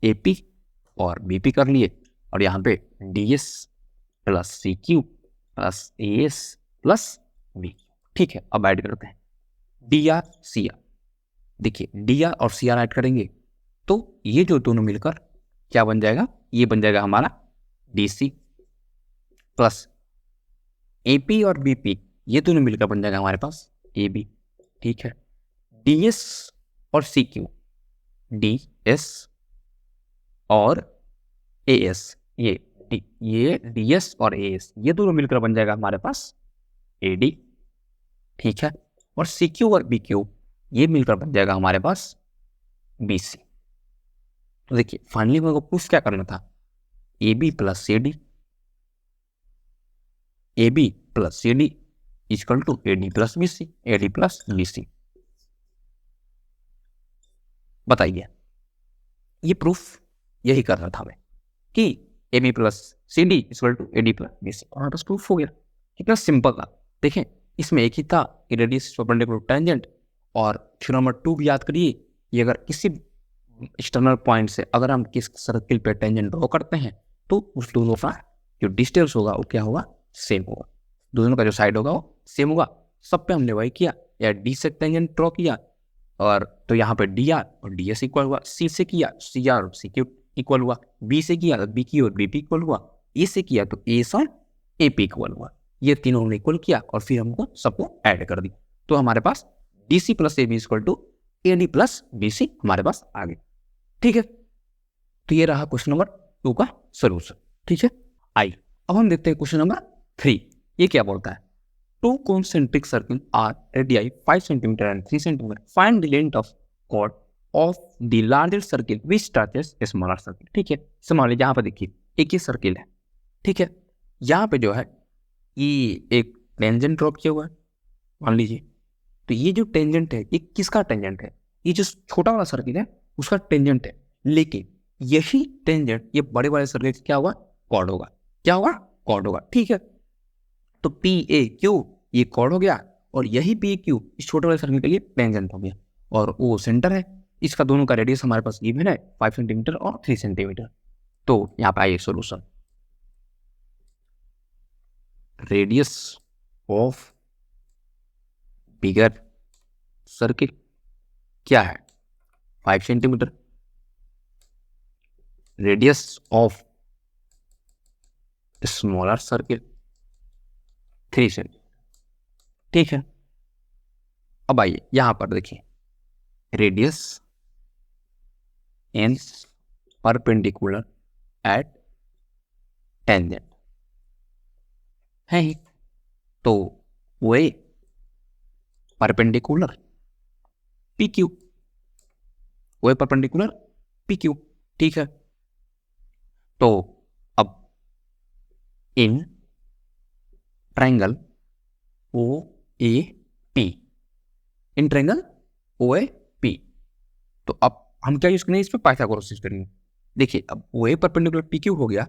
AP और BP कर लिए, और यहाँ पे DS plus CQ plus AS plus BQ। ठीक है, अब ऐड करते हैं DRCR। देखिए DR और CR ऐड करेंगे तो ये जो दोनों मिलकर क्या बन जाएगा, ये बन जाएगा हमारा DC प्लस AP और BP, ये दोनों मिलकर बन जाएगा हमारे पास AB। ठीक है, DS और CQ, DS और AS, ये ये ds और as ये दोनों मिलकर बन जाएगा हमारे पास AD, ठीक है। और CQ और BQ ये मिलकर बन जाएगा हमारे पास BC। तो देखिए फाइनली मेरे को प्रूफ क्या करना था, AB plus CD, AB plus CD equal to AD plus BC, AD plus BC। बताइए, ये प्रूफ यही करना था हमें कि AB plus CD equal to AD plus BC, हमारे पास प्रूफ हो गया। कितना सिंपल था। देखें इसमें एक ही था कि रेडियस परपेंडिकुलर टेंजेंट, और थ्योरम नंबर 2 भी याद करिए, ये अगर किसी एक्सटर्नल पॉइंट से अगर हम किस सर्किल पे टेंजेंट ड्रॉ करते हैं तो उस दोनों का जो डिस्टेंस होगा वो क्या होगा, सेम होगा। दोनों का जो साइड होगा वो सेम होगा। सब पे हमने वही किया, या डी से टेंजेंट ड्रॉ किया, और तो यहाँ पे डी आर और डी एस इक्वल हुआ, सी से किया सी आर और सी क्यू इक्वल हुआ, बी से किया तो बी क्यू और बी पी इक्वल हुआ, ए से किया तो ए और ए पी इक्वल हुआ। ये तीनों ने इक्वल किया और फिर हमको सबको ऐड कर दी, तो हमारे पास D C plus A B equal to A D plus B C हमारे पास आ गया। ठीक है, तो ये रहा क्वेश्चन नंबर 2 का सोल्यूशन। ठीक है, आई अब हम देखते हैं क्वेश्चन नंबर 3। ये क्या बोलता है, to concentric circles are radii 5 cm and 3 cm. Find the length of chord of the larger circle which touches a smaller circle. ठीक है, मान लीजिए यहाँ पर देखिए एक ही सर्किल है, ठीक है। यहाँ पे जो है ये एक टेंजेंट ड्रॉप किया हुआ है, मान लीजिए। तो ये जो टेंजेंट है ये किसका टेंजेंट है, ये जो छोटा वाला सर्किल है उसका टेंजेंट है, लेकिन यही टेंजेंट ये बड़े वाले सर्किल क्या होगा, कॉर्ड होगा। क्या होगा, कॉर्ड होगा। ठीक है, तो पी ए क्यू ये कॉर्ड हो गया, और यही पी क्यू इस छोटे वाले सर्किल के लिए टेंजेंट हो गया, और वो सेंटर है। इसका दोनों का रेडियस हमारे पास गिवन है 5 सेंटीमीटर और 3 सेंटीमीटर। तो यहाँ पे आइए solution, radius of bigger circle क्या है, 5 centimetre, radius of smaller circle 3 centimetre. ठीक है, अब आइए यहां पर देखिए, radius an perpendicular at tangent है ही, तो way perpendicular P Q, way perpendicular P Q. ठीक है, तो अब in triangle O A P, in triangle O A P, तो अब हम क्या यूज करेंगे, इसमें पाइथागोरस यूज करेंगे। देखिए अब O A perpendicular P Q हो गया,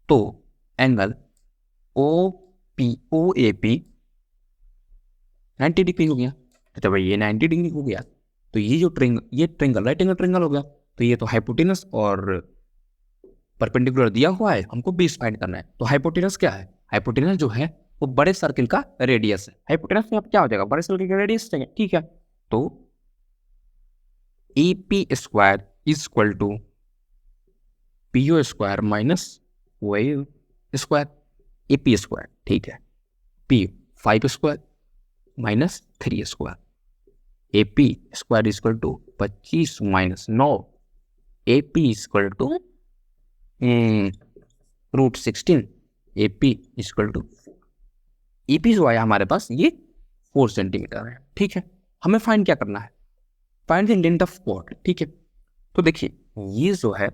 तो angle O P O A P 90 degree हो गया। तो जब ये 90 डिग्री हो गया तो ये जो ये ट्रायंगल राइट एंगल ट्रायंगल हो गया, तो ये तो हाइपोटेनस और परपेंडिकुलर दिया हुआ है, हमको बेस फाइंड करना है। तो हाइपोटेनस क्या है, हाइपोटेनस जो है वो बड़े सर्किल का रेडियस है। हाइपोटेनस में क्या हो जाएगा, बड़े सर्किल का रेडियस चाहिए। ठीक है, तो A P square is equal to P O square minus Y square, A P square. ठीक है, P 5 square minus 3 square, A P square is equal to 25 minus 9, A P is equal to √16, A P is equal to, A P जो आया हमारे पास ये 4 centimetre है। ठीक है, हमें फाइंड क्या करना है, find the length of chord. ठीक है, तो देखिए ये जो है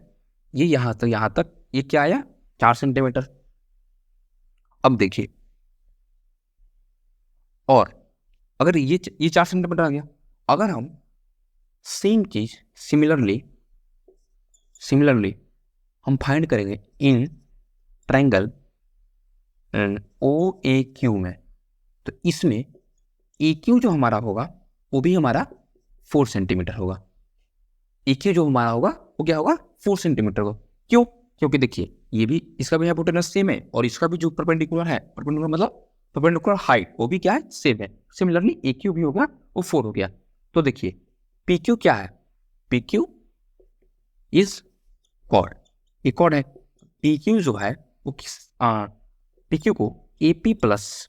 ये यहाँ तक ये क्या आया, 4 सेंटीमीटर। अब देखिए, और अगर ये 4 सेंटीमीटर आ गया, अगर हम सेम चीज सिमिलरली हम फाइंड करेंगे इन ट्रायंगल ओ ए क्यू में, तो इसमें ए क्यू जो हमारा होगा वो भी हमारा 4 सेंटीमीटर होगा। ए क्यू जो हमारा होगा वो क्या होगा, 4 सेंटीमीटर होगा। क्यों, क्योंकि देखिए ये भी, इसका भी हाइपोटेनस सेम है, और इसका भी जो परपेंडिकुलर है, परपेंडिकुलर मतलब परपेंडिकुलर हाइट, वो भी क्या है, सेम है। सिमिलरली ए क्यू भी होगा, वो 4 हो गया। तो देखिए पी क्यू क्या है, पी क्यू इज कॉर्ड, ये कॉर्ड है। पी क्यू जो है वो किस, पी क्यू को A P plus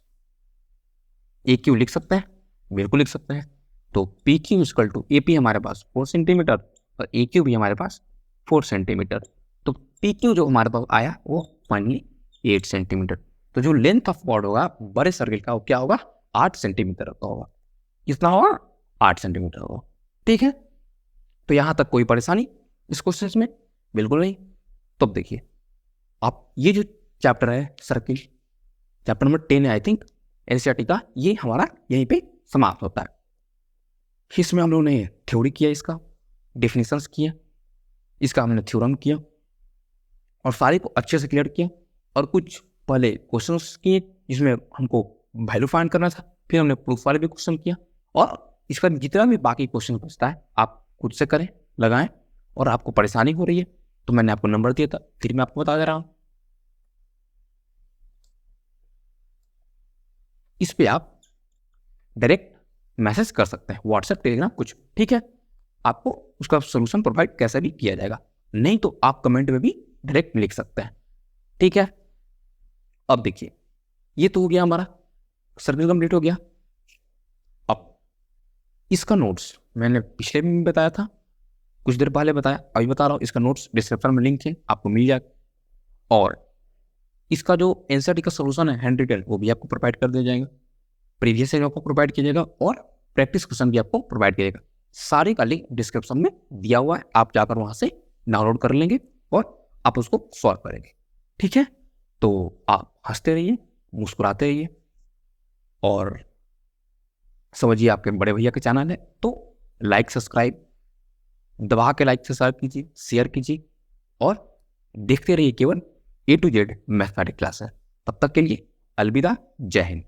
A Q लिख सकते हैं, बिल्कुल लिख सकते हैं। तो P Q equal to A P हमारे पास 4 सेंटीमीटर और ए क्यू भी हमारे पास 4 सेंटीमीटर। तो पी क्यू जो हमारे पास आया वो फाइनली 8 सेंटीमीटर। तो जो लेंथ ऑफ कॉर्ड होगा बड़े सर्किल का वो क्या होगा, 8 सेंटीमीटर का होगा। कितना होगा, 8 सेंटीमीटर होगा। ठीक है, तो यहां तक कोई परेशानी इस क्वेश्चन में बिल्कुल नहीं। तो अब देखिए आप ये जो चैप्टर है सर्किल, चैप्टर नंबर 10 है आई थिंक एनसीईआरटी का, ये हमारा यहीं पे समाप्त होता है। इसमें हम लोगों ने थ्योरी किया, इसका डेफिनेशंस किया, इसका हमने थ्योरम किया और सारे को अच्छे से क्लियर किया। और कुछ पहले क्वेश्चंस किए जिसमें हमको वैल्यू फाइंड करना था, फिर हमने प्रूफ वाले भी क्वेश्चन किया। और इसका जितना भी बाकी क्वेश्चन बचता है आप खुद से करें, लगाएं। और आपको परेशानी हो रही है तो मैंने आपको नंबर दिया था, फिर मैं आपको बता दे रहा हूं। इस पे आप डायरेक्ट मैसेज कर सकते हैं, व्हाट्सएप टेलीग्राम कुछ, ठीक है। आपको उसका सोल्यूशन प्रोवाइड कैसे भी किया जाएगा, नहीं तो आप कमेंट में भी डायरेक्ट लिख सकते हैं, ठीक है। अब देखिए ये तो हो गया हमारा सर्किल कंप्लीट हो गया। अब इसका नोट्स मैंने पिछले में बताया था, कुछ देर पहले बताया, अभी बता रहा हूँ। इसका नोट्स डिस्क्रिप्शन में लिंक है, आपको मिल जाएगा। और इसका जो एनसीईआरटी का सोल्यूशन है हैंड रिटन, वो भी आपको प्रोवाइड कर दिया जाएगा, प्रीवियस ईयर आपको प्रोवाइड किया जाएगा और प्रैक्टिस क्वेश्चन भी आपको प्रोवाइड किया जाएगा। सारे का लिंक डिस्क्रिप्शन में दिया हुआ है, आप जाकर वहां से डाउनलोड कर लेंगे और आप उसको सॉल्व करेंगे, ठीक है। तो आप हंसते रहिए, मुस्कुराते रहिए और समझिए आपके बड़े भैया के चैनल है तो लाइक सब्सक्राइब दबा के लाइक सब्सक्राइब कीजिए, शेयर कीजिए और देखते रहिए केवल A to Z mathematics class है। तब तक के लिए अलविदा, जय हिंद।